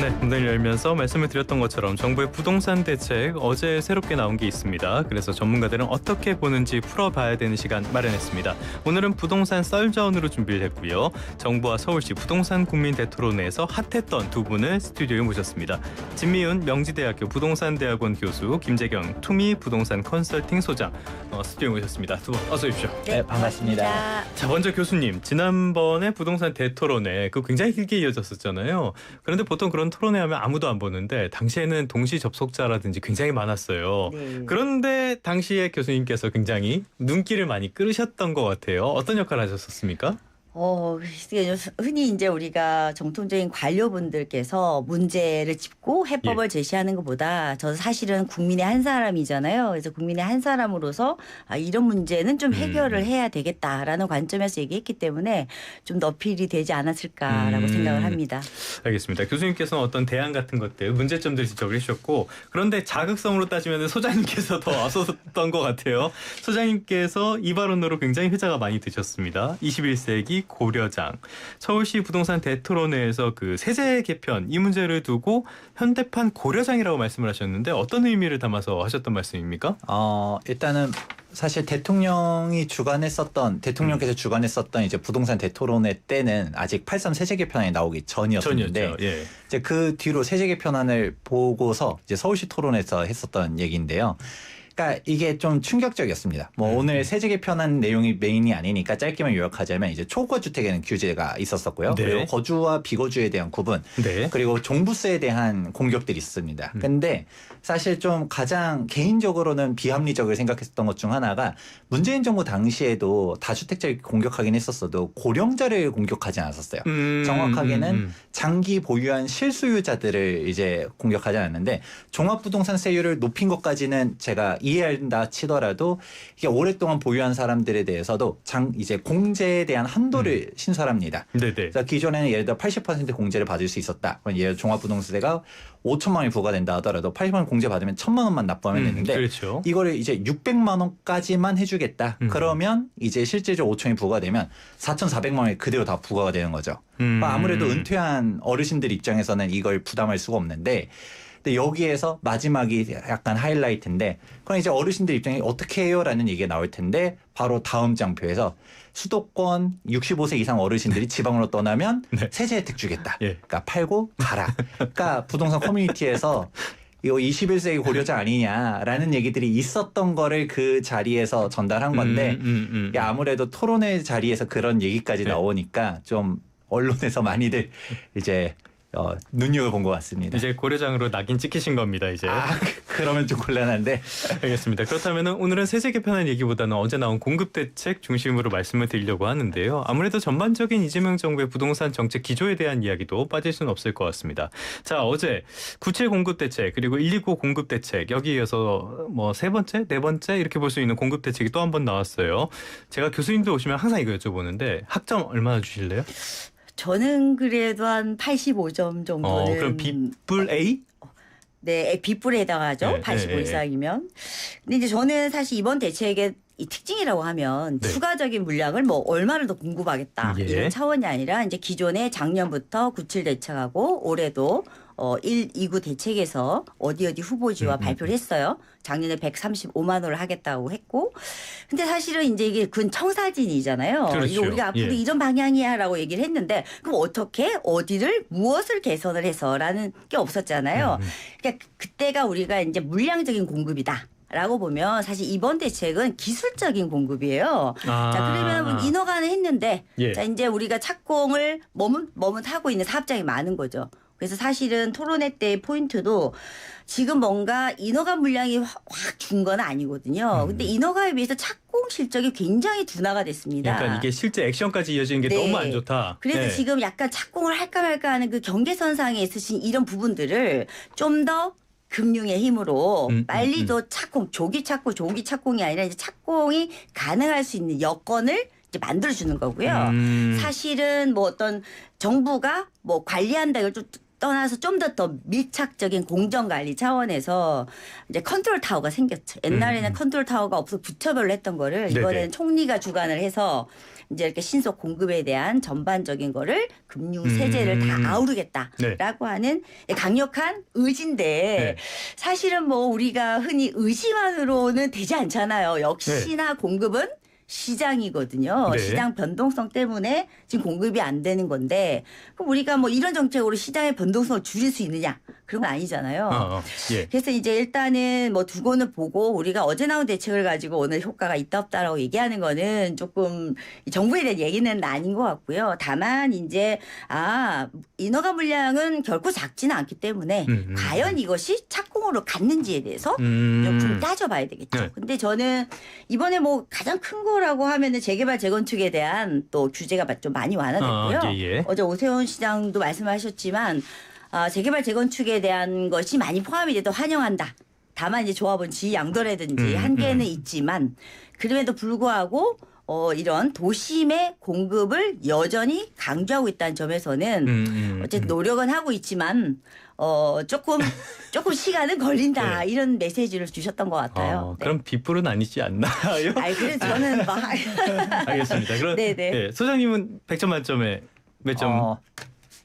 네, 문을 열면서 말씀을 드렸던 것처럼 정부의 부동산 대책 어제 새롭게 나온 게 있습니다. 그래서 전문가들은 어떻게 보는지 풀어봐야 되는 시간 마련했습니다. 오늘은 부동산 썰전으로 준비를 했고요. 정부와 서울시 부동산 국민 대토론회에서 핫했던 두 분을 스튜디오에 모셨습니다. 진미윤 명지대학교 부동산대학원 교수, 김재경 투미 부동산 컨설팅 소장 스튜디오에 모셨습니다. 두 분 어서 오십시오. 네, 반갑습니다. 자, 먼저 교수님, 지난번에 부동산 대토론회 굉장히 길게 이어졌었잖아요. 그런데 보통 그런 토론회 하면 아무도 안 보는데 당시에는 동시 접속자라든지 굉장히 많았어요. 네. 그런데 당시에 교수님께서 굉장히 눈길을 많이 끌으셨던 것 같아요. 어떤 역할을 하셨었습니까? 흔히 이제 우리가 정통적인 관료분들께서 문제를 짚고 해법을 제시하는 것보다 저는 사실은 국민의 한 사람이잖아요. 그래서 국민의 한 사람으로서 이런 문제는 좀 해결을 해야 되겠다라는 관점에서 얘기했기 때문에 좀 너필이 되지 않았을까라고 생각을 합니다. 알겠습니다. 교수님께서는 어떤 대안 같은 것들, 문제점들을 지적을 해주셨고, 그런데 자극성으로 따지면 소장님께서 더 앞섰던 것 같아요. 소장님께서 이 발언으로 굉장히 회자가 많이 되셨습니다. 21세기 고려장. 서울시 부동산 대토론회에서 그 세제 개편 이 문제를 두고 현대판 고려장이라고 말씀을 하셨는데 어떤 의미를 담아서 하셨던 말씀입니까? 일단은 사실 대통령께서 주관했었던 이제 부동산 대토론회 때는 아직 8.3 세제 개편안이 나오기 전이었는데 예. 이제 그 뒤로 세제 개편안을 보고서 이제 서울시 토론에서 했었던 얘기인데요. 그러니까 이게 좀 충격적이었습니다. 오늘 세제 개편안 내용이 메인이 아니니까 짧게만 요약하자면 이제 초과 주택에는 규제가 있었었고요. 네. 그리고 거주와 비거주에 대한 구분, 네. 그리고 종부세에 대한 공격들이 있습니다. 근데 사실 좀 가장 개인적으로는 비합리적을 생각했던 것 중 하나가 문재인 정부 당시에도 다주택자를 공격하긴 했었어도 고령자를 공격하지 않았었어요. 정확하게는 장기 보유한 실소유자들을 이제 공격하지 않았는데 종합부동산세율을 높인 것까지는 제가 이해한다 치더라도 이게 오랫동안 보유한 사람들에 대해서도 이제 공제에 대한 한도를 신설합니다. 네네. 그래서 기존에는 예를 들어 80% 공제를 받을 수 있었다. 그럼 예를 들어 종합부동산세가 5천만 원이 부과된다 하더라도 80만 원 공제 받으면 1,000만 원만 납부하면 되는데 그렇죠. 이거를 이제 600만 원까지만 해주겠다. 그러면 이제 실제적으로 5천이 부과되면 4,400만 원이 그대로 다 부과가 되는 거죠. 아무래도 은퇴한 어르신들 입장에서는 이걸 부담할 수가 없는데 근데 여기에서 마지막이 약간 하이라이트인데 그럼 이제 어르신들 입장에 어떻게 해요? 라는 얘기가 나올 텐데 바로 다음 장표에서 수도권 65세 이상 어르신들이 지방으로 떠나면 세제 혜택 주겠다. 그러니까 팔고 가라. 그러니까 부동산 커뮤니티에서 이거 21세기 고려자 아니냐라는 얘기들이 있었던 거를 그 자리에서 전달한 건데 아무래도 토론회 자리에서 그런 얘기까지 나오니까 좀 언론에서 많이들 이제 눈여겨본 것 같습니다. 이제 고려장으로 낙인 찍히신 겁니다. 이제. 그러면 좀 곤란한데. 알겠습니다. 그렇다면 오늘은 세제 개편안 얘기보다는 어제 나온 공급대책 중심으로 말씀을 드리려고 하는데요. 아무래도 전반적인 이재명 정부의 부동산 정책 기조에 대한 이야기도 빠질 수는 없을 것 같습니다. 자, 어제 97 공급대책 그리고 129 공급대책 여기에 이어서 세 번째, 네 번째 이렇게 볼 수 있는 공급대책이 또 한 번 나왔어요. 제가 교수님도 오시면 항상 이거 여쭤보는데 학점 얼마나 주실래요? 저는 그래도 한 85점 정도는. 그럼 B뿔 A? 네, B뿔에 해당하죠. 85 이상이면. 근데 이제 저는 사실 이번 대책의 이 특징이라고 하면 추가적인 물량을 얼마를 더 공급하겠다 이런 차원이 아니라 이제 기존에 작년부터 97 대책하고 올해도 1, 2구 대책에서 어디 후보지와 발표를 했어요. 작년에 135만 원을 하겠다고 했고. 근데 사실은 이제 이게 근 청사진이잖아요. 그렇죠. 이거 우리가 앞으로 이런 방향이야라고 얘기를 했는데 그럼 어떻게 어디를 무엇을 개선을 해서라는 게 없었잖아요. 그러니까 그때가 우리가 이제 물량적인 공급이다. 라고 보면 사실 이번 대책은 기술적인 공급이에요. 자, 그러면 인허가는 했는데 자, 이제 우리가 착공을 머뭇하고 있는 사업장이 많은 거죠. 그래서 사실은 토론회 때의 포인트도 지금 뭔가 인허가 물량이 확 준 건 아니거든요. 근데 인허가에 비해서 착공 실적이 굉장히 둔화가 됐습니다. 그러니까 이게 실제 액션까지 이어지는 게 너무 안 좋다. 그래서 지금 약간 착공을 할까 말까 하는 그 경계선상에 있으신 이런 부분들을 좀 더 금융의 힘으로 빨리 더 조기 착공이 아니라 이제 착공이 가능할 수 있는 여건을 이제 만들어주는 거고요. 사실은 어떤 정부가 관리한다 이걸 좀 떠나서 좀 더 밀착적인 공정관리 차원에서 이제 컨트롤 타워가 생겼죠. 옛날에는 컨트롤 타워가 없어 부처별로 했던 거를 이번에는 총리가 주관을 해서 이제 이렇게 신속 공급에 대한 전반적인 거를 금융 세제를 다 아우르겠다라고 네. 하는 강력한 의지인데 네. 사실은 뭐 우리가 흔히 의지만으로는 되지 않잖아요. 역시나 공급은 시장이거든요. 네. 시장 변동성 때문에 지금 공급이 안 되는 건데 그럼 우리가 뭐 이런 정책으로 시장의 변동성을 줄일 수 있느냐? 그런 건 아니잖아요. 예. 그래서 이제 일단은 뭐 두고는 보고 우리가 어제 나온 대책을 가지고 오늘 효과가 있다 없다라고 얘기하는 거는 조금 정부에 대한 얘기는 아닌 것 같고요. 다만 이제 인허가 물량은 결코 작지는 않기 때문에 과연 이것이 착공으로 갔는지에 대해서 좀 따져봐야 되겠죠. 네. 근데 저는 이번에 뭐 가장 큰 거라고 하면은 재개발 재건축에 대한 또 규제가 좀 많이 완화됐고요. 예. 어제 오세훈 시장도 말씀하셨지만 재개발 재건축에 대한 것이 많이 포함이 돼도 환영한다. 다만 이제 조합원 지위 양도라든지 한계는 있지만 그럼에도 불구하고 이런 도심의 공급을 여전히 강조하고 있다는 점에서는 어쨌든 노력은 하고 있지만 조금 시간은 걸린다 네. 이런 메시지를 주셨던 것 같아요. 네. 그럼 빗불은 아니지 않나요? 아니 그래서 저는 막 알겠습니다. 그럼 네네. 예, 소장님은 100점 만점에 몇 점?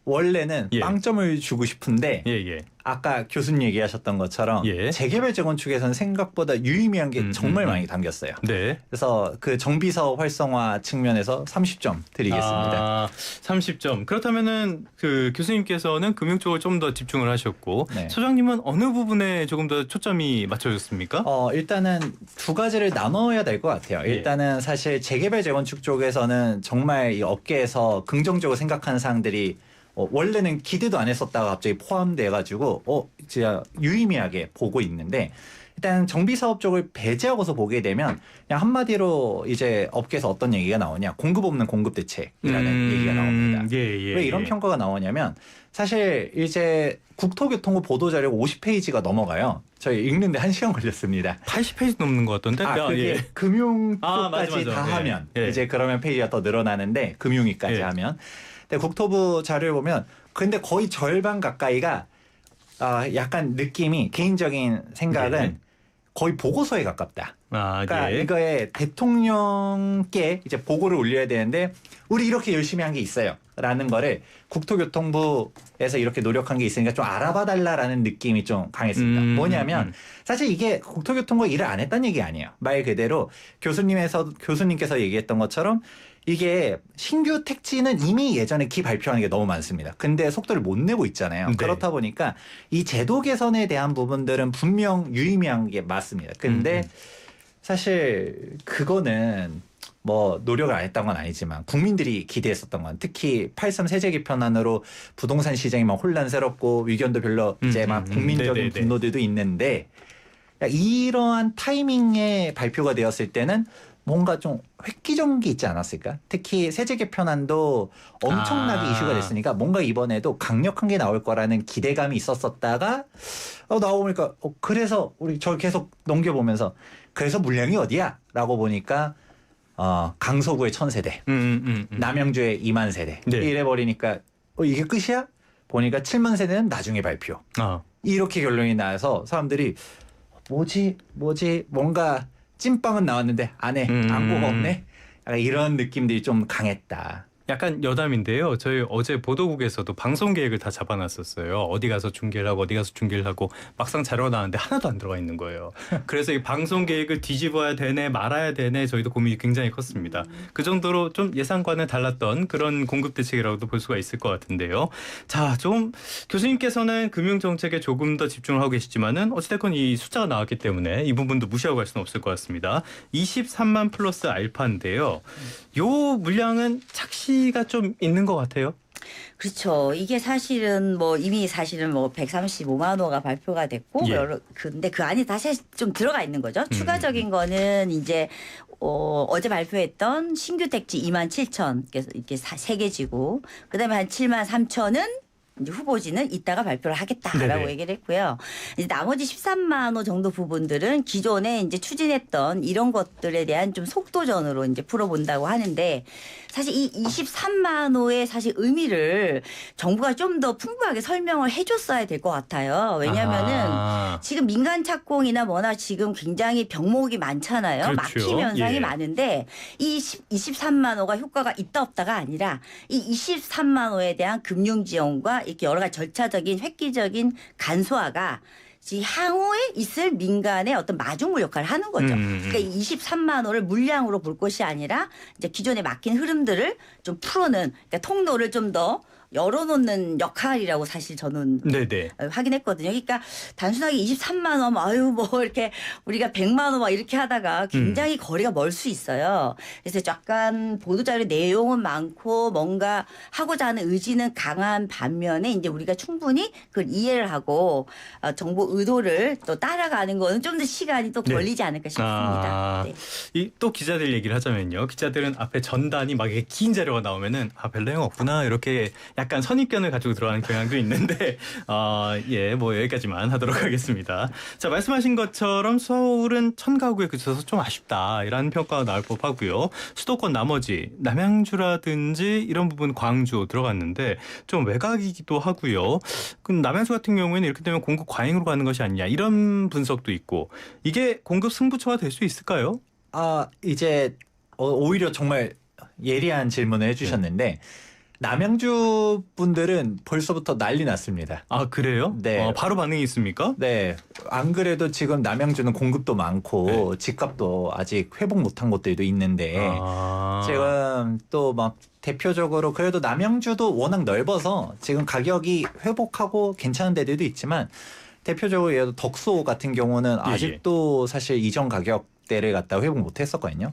원래는 예. 빵점을 주고 싶은데 예. 아까 교수님 얘기하셨던 것처럼 예. 재개발 재건축에서는 생각보다 유의미한 게 정말 많이 담겼어요. 네. 그래서 그 정비사업 활성화 측면에서 30점 드리겠습니다. 30점. 그렇다면은 그 교수님께서는 금융 쪽을 좀 더 집중을 하셨고 네. 소장님은 어느 부분에 조금 더 초점이 맞춰졌습니까? 일단은 두 가지를 나눠야 될 것 같아요. 예. 일단은 사실 재개발 재건축 쪽에서는 정말 이 업계에서 긍정적으로 생각하는 사항들이 원래는 기대도 안 했었다가 갑자기 포함돼가지고 진짜 유의미하게 보고 있는데 일단 정비 사업 쪽을 배제하고서 보게 되면 그냥 한마디로 이제 업계에서 어떤 얘기가 나오냐 공급 없는 공급 대책이라는 얘기가 나옵니다. 왜 이런 평가가 나오냐면 사실 이제 국토교통부 보도자료 50페이지가 넘어가요. 저희 읽는데 1시간 걸렸습니다. 80페이지 넘는 것 같던데? 그게 금융 쪽까지 맞아. 다 하면 예. 이제 그러면 페이지가 더 늘어나는데 금융위까지 예. 하면 근데 국토부 자료를 보면 근데 거의 절반 가까이가 약간 느낌이 개인적인 생각은 예. 거의 보고서에 가깝다. 그러니까 예. 이거에 대통령께 이제 보고를 올려야 되는데 우리 이렇게 열심히 한 게 있어요. 라는 거를 국토교통부에서 이렇게 노력한 게 있으니까 좀 알아봐 달라라는 느낌이 좀 강했습니다. 뭐냐면 사실 이게 국토교통부가 일을 안 했다는 얘기 아니에요. 말 그대로 교수님께서 얘기했던 것처럼 이게 신규 택지는 이미 예전에 기 발표하는 게 너무 많습니다. 근데 속도를 못 내고 있잖아요. 네. 그렇다 보니까 이 제도 개선에 대한 부분들은 분명 유의미한 게 맞습니다. 근데 사실 그거는 뭐 노력을 안 했던 건 아니지만 국민들이 기대했었던 건 특히 8.3 세제 개편안으로 부동산 시장이 막 혼란스럽고 위견도 별로 이제 막 국민적인 네네네. 분노들도 있는데 이러한 타이밍에 발표가 되었을 때는 뭔가 좀 획기적인 게 있지 않았을까? 특히 세제 개편안도 엄청나게 이슈가 됐으니까 뭔가 이번에도 강력한 게 나올 거라는 기대감이 있었었다가 나오니까 그래서 저 계속 넘겨보면서 그래서 물량이 어디야? 라고 보니까 강서구의 1,000세대, 남양주의 2만 세대 네. 이래 버리니까 이게 끝이야? 보니까 7만 세대는 나중에 발표. 이렇게 결론이 나서 사람들이 뭐지 뭔가 찐빵은 나왔는데 안에 안고가 없네. 약간 이런 느낌들이 좀 강했다. 약간 여담인데요. 저희 어제 보도국에서도 방송 계획을 다 잡아놨었어요. 어디 가서 중계를 하고 어디 가서 중계를 하고 막상 자료가 나왔는데 하나도 안 들어가 있는 거예요. 그래서 이 방송 계획을 뒤집어야 되네 말아야 되네 저희도 고민이 굉장히 컸습니다. 그 정도로 좀 예상과는 달랐던 그런 공급 대책이라고도 볼 수가 있을 것 같은데요. 자, 좀 교수님께서는 금융정책에 조금 더 집중을 하고 계시지만은 어찌됐건 이 숫자가 나왔기 때문에 이 부분도 무시하고 갈 수는 없을 것 같습니다. 23만 플러스 알파인데요. 요 물량은 착시가 좀 있는 것 같아요. 그렇죠. 이게 사실은 이미 135만 호가 발표가 됐고 근데 그 안에 다시 좀 들어가 있는 거죠. 추가적인 거는 이제 어제 발표했던 신규 택지 2만 7천 그래서 이렇게 3개 지고 그다음에 한 7만 3천은 이제 후보지는 이따가 발표를 하겠다라고 네네. 얘기를 했고요. 이제 나머지 13만 호 정도 부분들은 기존에 이제 추진했던 이런 것들에 대한 좀 속도전으로 이제 풀어본다고 하는데 사실 이 23만 호의 사실 의미를 정부가 좀 더 풍부하게 설명을 해줬어야 될 것 같아요. 왜냐하면은 지금 민간 착공이나 뭐나 지금 굉장히 병목이 많잖아요. 그렇죠. 막힘 현상이 예. 많은데 이 23만 호가 효과가 있다 없다가 아니라 이 23만 호에 대한 금융 지원과 이렇게 여러 가지 절차적인 획기적인 간소화가 향후에 있을 민간의 어떤 마중물 역할을 하는 거죠. 그러니까 이 23만 호를 물량으로 볼 것이 아니라 이제 기존에 막힌 흐름들을 좀 풀어는 그러니까 통로를 좀 더 열어놓는 역할이라고 사실 저는 네네. 확인했거든요. 그러니까 단순하게 23만 원, 아유 뭐 이렇게 우리가 100만 원 막 이렇게 하다가 굉장히 거리가 멀 수 있어요. 그래서 약간 보도자료 내용은 많고 뭔가 하고자 하는 의지는 강한 반면에 이제 우리가 충분히 그걸 이해를 하고 정부 의도를 또 따라가는 거는 좀 더 시간이 또 걸리지 않을까 싶습니다. 네. 이 또 기자들 얘기를 하자면요. 기자들은 앞에 전단이 막 이렇게 긴 자료가 나오면은 별 내용 없구나 이렇게 약간 선입견을 가지고 들어가는 경향도 있는데 예, 뭐 여기까지만 하도록 하겠습니다. 자, 말씀하신 것처럼 서울은 1000가구에 그쳐서 좀 아쉽다 이라는 평가가 나올 법하고요. 수도권 나머지 남양주라든지 이런 부분 광주 들어갔는데 좀 외곽이기도 하고요. 그럼 남양주 같은 경우에는 이렇게 되면 공급 과잉으로 가는 것이 아니냐 이런 분석도 있고 이게 공급 승부처가 될 수 있을까요? 이제 오히려 정말 예리한 질문을 해주셨는데 남양주 분들은 벌써부터 난리 났습니다. 아, 그래요? 네. 바로 반응이 있습니까? 네. 안 그래도 지금 남양주는 공급도 많고 집값도 아직 회복 못한 곳들도 있는데 지금 또 막 대표적으로 그래도 남양주도 워낙 넓어서 지금 가격이 회복하고 괜찮은 데들도 있지만 대표적으로 예를 들어 덕소 같은 경우는 아직도 사실 이전 가격대를 갖다 회복 못했었거든요.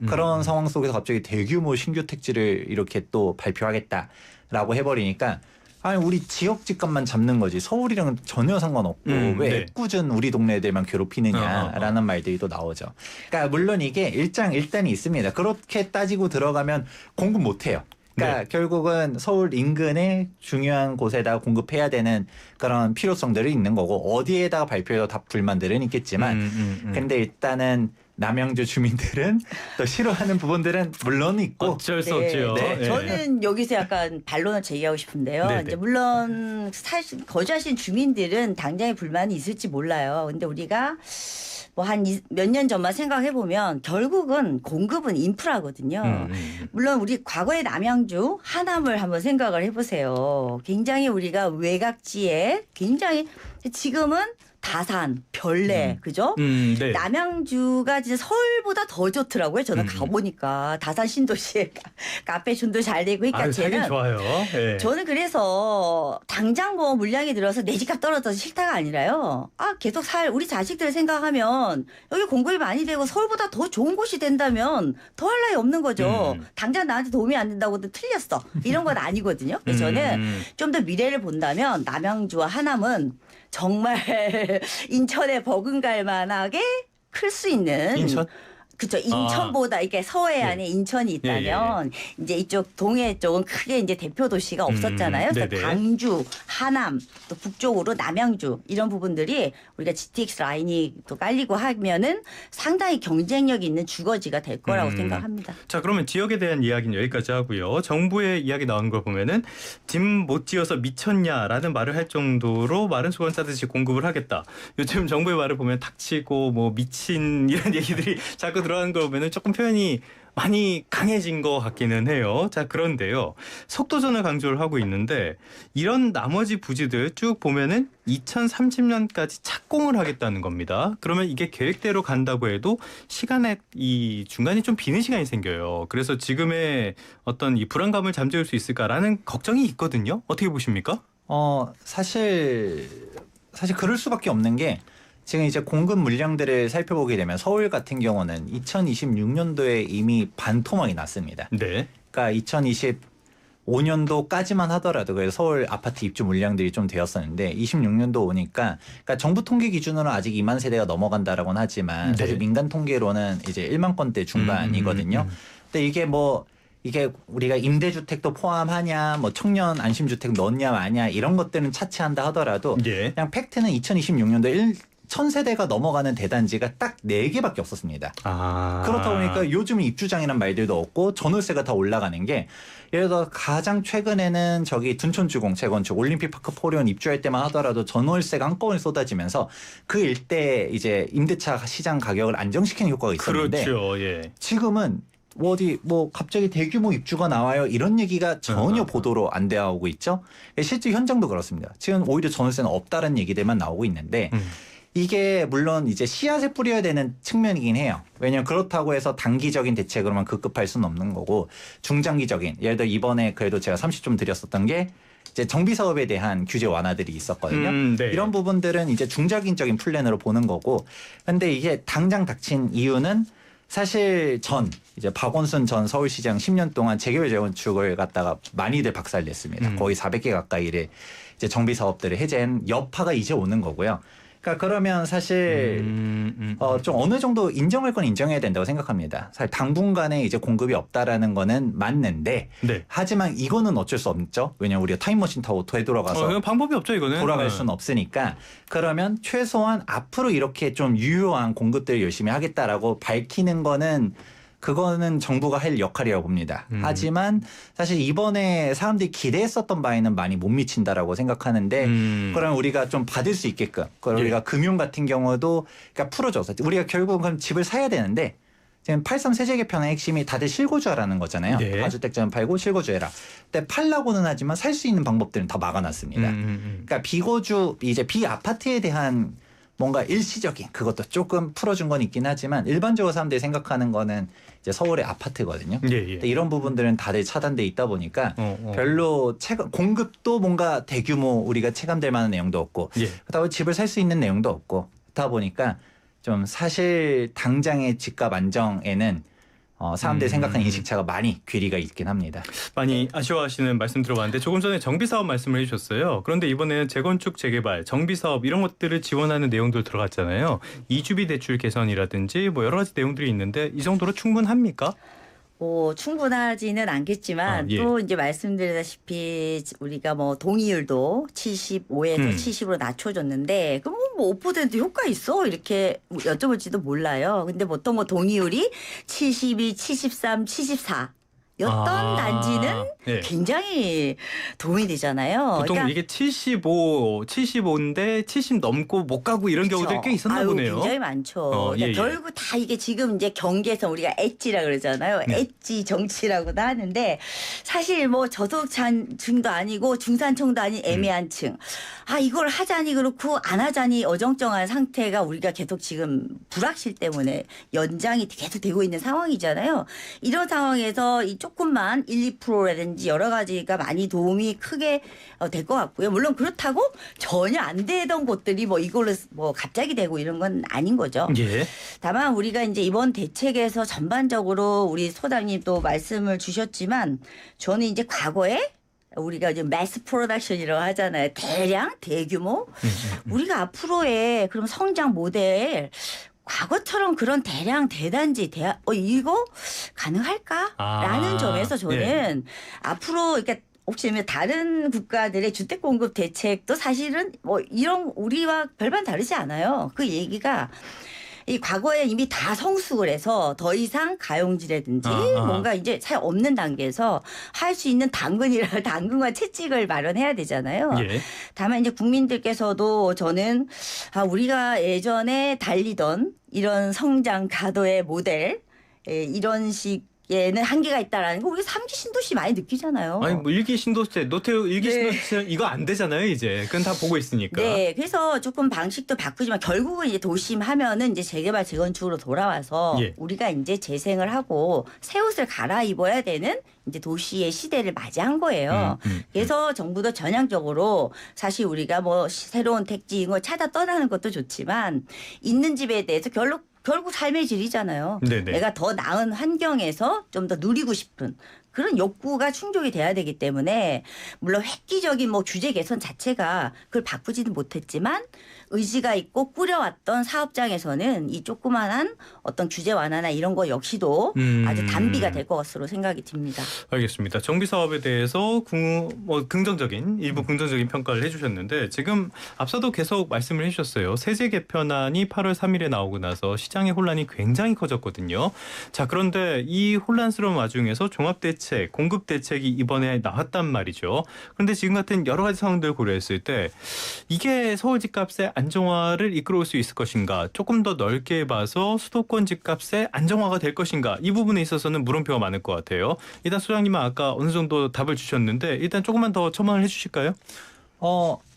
그런 상황 속에서 갑자기 대규모 신규 택지를 이렇게 또 발표하겠다라고 해버리니까 아니 우리 지역 집값만 잡는 거지 서울이랑은 전혀 상관없고 왜 애꿎은 우리 동네들만 괴롭히느냐라는 말들이 또 나오죠. 그러니까 물론 이게 일단이 있습니다. 그렇게 따지고 들어가면 공급 못해요. 그러니까 결국은 서울 인근의 중요한 곳에다 공급해야 되는 그런 필요성들이 있는 거고 어디에다가 발표해도 다 불만들은 있겠지만 근데 일단은 남양주 주민들은 또 싫어하는 부분들은 물론 있고 어쩔 수 없죠. 네. 저는 여기서 약간 반론을 제기하고 싶은데요. 네네. 이제 물론 사실 거주하신 주민들은 당장의 불만이 있을지 몰라요. 근데 우리가 뭐 한 몇 년 전만 생각해 보면 결국은 공급은 인프라거든요. 물론 우리 과거의 남양주 하남을 한번 생각을 해보세요. 굉장히 우리가 외곽지에 굉장히 지금은 다산, 별내, 그죠? 네. 남양주가 진짜 서울보다 더 좋더라고요. 저는 가보니까 다산 신도시에 카페촌도 잘 되고 그러니까 살긴 좋아요. 네. 저는 그래서 당장 뭐 물량이 들어서 내 집값 떨어져서 싫다가 아니라요. 계속 우리 자식들 생각하면 여기 공급이 많이 되고 서울보다 더 좋은 곳이 된다면 더 할 나위 없는 거죠. 당장 나한테 도움이 안 된다고도 틀렸어. 이런 건 아니거든요. 그래서 저는 좀 더 미래를 본다면 남양주와 하남은 정말 인천에 버금갈 만하게 클 수 있는 인천? 그렇죠. 인천보다 이게 서해안에 인천이 있다면 이제 이쪽 동해 쪽은 크게 이제 대표 도시가 없었잖아요. 그래서 광주, 하남, 또 북쪽으로 남양주 이런 부분들이 우리가 GTX 라인이 또 깔리고 하면은 상당히 경쟁력 있는 주거지가 될 거라고 생각합니다. 자, 그러면 지역에 대한 이야기는 여기까지 하고요. 정부의 이야기 나오는 걸 보면은 집 못 지어서 미쳤냐라는 말을 할 정도로 마른 수건 짜듯이 공급을 하겠다. 요즘 정부의 말을 보면 닥치고 뭐 미친 이런 얘기들이 자꾸 들어가는 걸 보면은 조금 표현이 많이 강해진 것 같기는 해요. 자, 그런데요. 속도전을 강조를 하고 있는데 이런 나머지 부지들 쭉 보면은 2030년까지 착공을 하겠다는 겁니다. 그러면 이게 계획대로 간다고 해도 시간에 이 중간에 좀 비는 시간이 생겨요. 그래서 지금의 어떤 이 불안감을 잠재울 수 있을까라는 걱정이 있거든요. 어떻게 보십니까? 사실 그럴 수밖에 없는 게 지금 이제 공급 물량들을 살펴보게 되면 서울 같은 경우는 2026년도에 이미 반토막이 났습니다. 네. 그러니까 2025년도까지만 하더라도 그래서 서울 아파트 입주 물량들이 좀 되었었는데 26년도 오니까 그러니까 정부 통계 기준으로는 아직 2만 세대가 넘어간다라고는 하지만 사실 민간 통계로는 이제 1만 건대 중반이거든요. 근데 이게 뭐 이게 우리가 임대주택도 포함하냐, 뭐 청년 안심주택 넣냐 마냐 이런 것들은 차치한다 하더라도 예. 그냥 팩트는 2026년도 1000세대가 넘어가는 대단지가 딱 4개밖에 없었습니다. 아. 그렇다 보니까 요즘 입주장이란 말들도 없고 전월세가 다 올라가는 게 예를 들어 가장 최근에는 저기 둔촌주공 재건축 올림픽파크 포리온 입주할 때만 하더라도 전월세가 한꺼번에 쏟아지면서 그 일대 이제 임대차 시장 가격을 안정시키는 효과가 있었는데 그렇죠. 예. 지금은 어디 뭐 갑자기 대규모 입주가 나와요 이런 얘기가 전혀 보도로 안 되어오고 있죠. 실제 현장도 그렇습니다. 지금 오히려 전월세는 없다는 얘기들만 나오고 있는데 이게 물론 이제 씨앗을 뿌려야 되는 측면이긴 해요. 왜냐하면 그렇다고 해서 단기적인 대책으로만 급급할 수는 없는 거고 중장기적인 예를 들어 이번에 그래도 제가 30점 드렸었던 게 이제 정비 사업에 대한 규제 완화들이 있었거든요. 네. 이런 부분들은 이제 중장기적인 플랜으로 보는 거고 근데 이게 당장 닥친 이유는 사실 이제 박원순 전 서울시장 10년 동안 재개발 재건축을 갖다가 많이들 박살냈습니다. 거의 400개 가까이를 이제 정비 사업들을 해제한 여파가 이제 오는 거고요. 그러니까 그러면 사실 좀 어느 정도 인정할 건 인정해야 된다고 생각합니다. 사실 당분간에 이제 공급이 없다라는 거는 맞는데 네. 하지만 이거는 어쩔 수 없죠. 왜냐하면 우리가 타임머신 타고 되돌아가서 이건 방법이 없죠, 이거는. 돌아갈 수는 없으니까 그러면 최소한 앞으로 이렇게 좀 유효한 공급들을 열심히 하겠다라고 밝히는 거는 그거는 정부가 할 역할이라고 봅니다. 하지만 사실 이번에 사람들이 기대했었던 바에는 많이 못 미친다라고 생각하는데 그럼 우리가 좀 받을 수 있게끔 그럼 우리가 금융 같은 경우도 그러니까 풀어줘서 우리가 결국은 그럼 집을 사야 되는데 지금 8.3 세제 개편의 핵심이 다들 실거주하라는 거잖아요. 네. 다주택자는 팔고 실거주해라. 근데 팔라고는 하지만 살 수 있는 방법들은 다 막아놨습니다. 그러니까 비거주 이제 비아파트에 대한 뭔가 일시적인 그것도 조금 풀어준 건 있긴 하지만 일반적으로 사람들이 생각하는 거는 이제 서울의 아파트거든요. 예, 예. 근데 이런 부분들은 다들 차단돼 있다 보니까 별로 공급도 뭔가 대규모 우리가 체감될 만한 내용도 없고 예. 그렇다고 집을 살 수 있는 내용도 없고 그렇다 보니까 좀 사실 당장의 집값 안정에는 사람들이 생각하는 인식차가 많이 괴리가 있긴 합니다. 많이 아쉬워하시는 말씀 들어봤는데 조금 전에 정비사업 말씀을 해주셨어요. 그런데 이번에는 재건축, 재개발, 정비사업 이런 것들을 지원하는 내용도 들어갔잖아요. 이주비 대출 개선이라든지 뭐 여러 가지 내용들이 있는데 이 정도로 충분합니까? 충분하지는 않겠지만 예. 또 이제 말씀드렸다시피 우리가 뭐 동의율도 75에서 70으로 낮춰줬는데 그럼 뭐 5% 효과 있어 이렇게 여쭤볼지도 몰라요. 근데 보통 뭐 동의율이 72, 73, 74 였던 단지는 예. 굉장히 도움이 되잖아요. 보통 그러니까 이게 75인데 70 넘고 못 가고 이런 그렇죠. 경우들이 꽤 있었나 보네요. 굉장히 많죠. 그러니까 예, 예. 결국 다 이게 지금 이제 경계선 우리가 엣지라 그러잖아요. 네. 엣지 정치라고도 하는데 사실 뭐 저소득층도 아니고 중산층도 아닌 애매한 층. 이걸 하자니 그렇고 안 하자니 어정쩡한 상태가 우리가 계속 지금 불확실 때문에 연장이 계속 되고 있는 상황이잖아요. 이런 상황에서 이 조금만 1, 2%라든지 여러 가지가 많이 도움이 크게 될 것 같고요. 물론 그렇다고 전혀 안 되던 곳들이 뭐 이걸로 뭐 갑자기 되고 이런 건 아닌 거죠. 예. 다만 우리가 이제 이번 대책에서 전반적으로 우리 소장님 또 말씀을 주셨지만 저는 이제 과거에 우리가 이제 매스 프로덕션이라고 하잖아요. 대량, 대규모. 우리가 앞으로의 그럼 성장 모델 과거처럼 그런 대량 대단지 이거 가능할까라는 점에서 저는 앞으로 그러니까 혹시 다른 국가들의 주택 공급 대책도 사실은 뭐 이런 우리와 별반 다르지 않아요. 그 얘기가 이 과거에 이미 다 성숙을 해서 더 이상 가용지라든지 뭔가 이제 사실 없는 단계에서 할 수 있는 당근과 채찍을 마련해야 되잖아요. 예. 다만 이제 국민들께서도 저는 우리가 예전에 달리던 이런 성장 가도의 모델 이런 식에는 한계가 있다라는 거 우리가 3기 신도시 많이 느끼잖아요. 아니 뭐 일기 신도시, 노태우 일기 신도시 이거 안 되잖아요 이제. 그건 다 보고 있으니까. 네, 그래서 조금 방식도 바꾸지만 결국은 이제 도심하면은 이제 재개발 재건축으로 돌아와서 예. 우리가 이제 재생을 하고 새 옷을 갈아입어야 되는 이제 도시의 시대를 맞이한 거예요. 그래서 정부도 전향적으로 사실 우리가 뭐 새로운 택지 이거 찾아 떠나는 것도 좋지만 있는 집에 대해서 결국 삶의 질이잖아요. 네네. 내가 더 나은 환경에서 좀 더 누리고 싶은 그런 욕구가 충족이 돼야 되기 때문에 물론 획기적인 뭐 규제 개선 자체가 그걸 바꾸지는 못했지만 의지가 있고 꾸려왔던 사업장에서는 이 조그만한 어떤 규제 완화나 이런 거 역시도 아주 단비가 될 것으로 생각이 듭니다. 알겠습니다. 정비 사업에 대해서 긍정적인 일부 긍정적인 평가를 해주셨는데 지금 앞서도 계속 말씀을 해주셨어요. 세제 개편안이 8월 3일에 나오고 나서 시장의 혼란이 굉장히 커졌거든요. 자, 그런데 이 혼란스러운 와중에서 종합대책, 공급대책이 이번에 나왔단 말이죠. 그런데 지금 같은 여러 가지 상황들을 고려했을 때 이게 서울 집값의 안정화를 이끌어올 수 있을 것인가, 조금 더 넓게 봐서 수도권 집값의 안정화가 될 것인가, 이 부분에 있어서는 물음표가 많을 것 같아요. 일단 소장님은 아까 어느 정도 답을 주셨는데 일단 조금만 더 첨언을 해주실까요?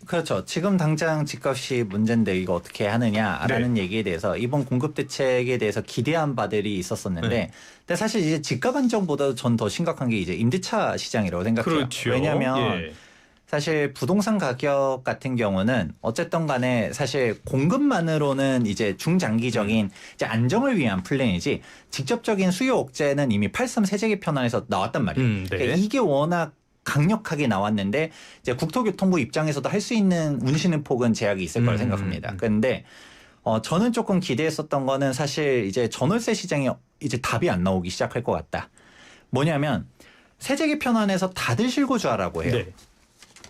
그렇죠. 지금 당장 집값이 문제인데 이거 어떻게 하느냐라는 얘기에 대해서 이번 공급 대책에 대해서 기대한 바들이 있었었는데 근데 사실 이제 집값 안정보다 전 더 심각한 게 이제 임대차 시장이라고 생각해요. 그렇죠. 왜냐하면 사실 부동산 가격 같은 경우는 어쨌든 간에 사실 공급만으로는 이제 중장기적인 이제 안정을 위한 플랜이지 직접적인 수요 억제는 이미 8.3 세제 개편안에서 나왔단 말이에요. 네. 그러니까 이게 워낙 강력하게 나왔는데 이제 국토교통부 입장에서도 할 수 있는 운시는 폭은 제약이 있을 거라 생각합니다. 그런데 저는 조금 기대했었던 거는 사실 이제 전월세 시장에 이제 답이 안 나오기 시작할 것 같다. 뭐냐면 세제 개편안에서 다들 실거주하라고 해요. 네.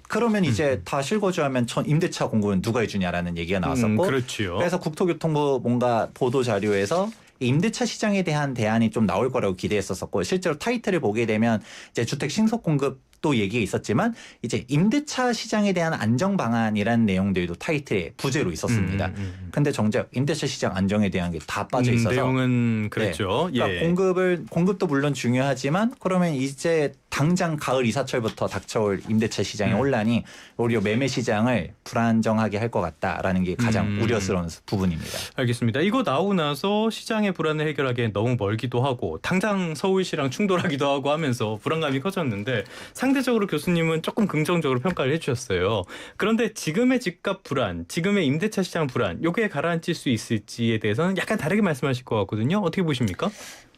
그러면 이제 다 실거주하면 임대차 공급은 누가 해주냐라는 얘기가 나왔었고 그렇죠. 그래서 국토교통부 뭔가 보도 자료에서 임대차 시장에 대한 대안이 좀 나올 거라고 기대했었고 실제로 타이틀을 보게 되면 이제 주택 신속 공급도 얘기가 있었지만 이제 임대차 시장에 대한 안정 방안이라는 내용들도 타이틀에 부제로 있었습니다. 근데 정작 임대차 시장 안정에 대한 게 다 빠져 있어서 내용은 그랬죠. 네. 그러니까 공급도 물론 중요하지만 그러면 이제 당장 가을 이사철부터 닥쳐올 임대차 시장의 혼란이 오히려 매매 시장을 불안정하게 할 것 같다라는 게 가장 우려스러운 부분입니다. 알겠습니다. 이거 나오고 나서 시장의 불안을 해결하기엔 너무 멀기도 하고 당장 서울시랑 충돌하기도 하고 하면서 불안감이 커졌는데 상대적으로 교수님은 조금 긍정적으로 평가를 해주셨어요. 그런데 지금의 집값 불안, 지금의 임대차 시장 불안, 이게 가라앉힐 수 있을지에 대해서는 약간 다르게 말씀하실 것 같거든요. 어떻게 보십니까?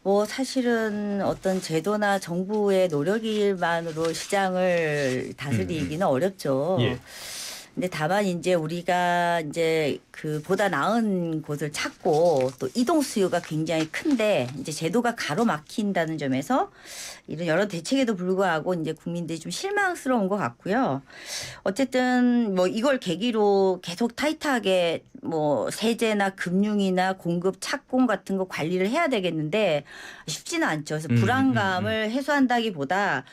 뭐 사실은 어떤 제도나 정부의 노력만으로 시장을 다스리기는 어렵죠. 예. 근데 다만 이제 우리가 이제 그 보다 나은 곳을 찾고 또 이동 수요가 굉장히 큰데 이제 제도가 가로막힌다는 점에서 이런 여러 대책에도 불구하고 이제 국민들이 좀 실망스러운 것 같고요. 어쨌든 뭐 이걸 계기로 계속 타이트하게 뭐 세제나 금융이나 공급 착공 같은 거 관리를 해야 되겠는데 쉽지는 않죠. 그래서 불안감을 해소한다기보다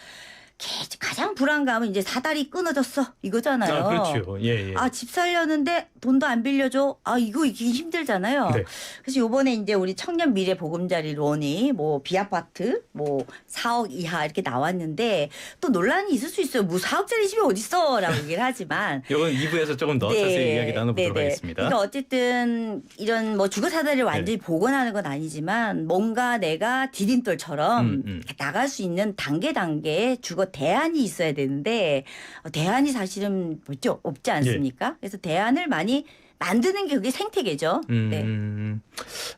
가장 불안감은 이제 사다리 끊어졌어 이거잖아요. 그렇죠. 예. 집 살려는데 돈도 안 빌려줘. 이거 이게 힘들잖아요. 네. 그래서 이번에 이제 우리 청년 미래 보금자리론이 뭐 비아파트 뭐 4억 이하 이렇게 나왔는데 또 논란이 있을 수 있어요. 뭐 4억짜리 집이 어딨어라고 얘기를 하지만 이건 2부에서 조금 더 자세히 이야기 나눠보도록 하겠습니다. 그러니까 어쨌든 이런 뭐 주거 사다리를 완전히 복원하는 건 아니지만 뭔가 내가 디딤돌처럼 나갈 수 있는 단계의 주거 대안이 있어야 되는데 대안이 사실은 뭐죠? 없지 않습니까? 그래서 대안을 많이 만드는 게 그게 생태계죠. 네.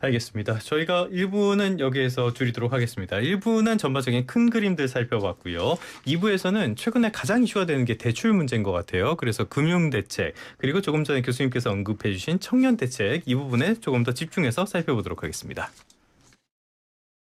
알겠습니다. 저희가 1부는 여기에서 줄이도록 하겠습니다. 1부는 전반적인 큰 그림들 살펴봤고요. 2부에서는 최근에 가장 이슈가 되는 게 대출 문제인 것 같아요. 그래서 금융대책 그리고 조금 전에 교수님께서 언급해 주신 청년대책 이 부분에 조금 더 집중해서 살펴보도록 하겠습니다.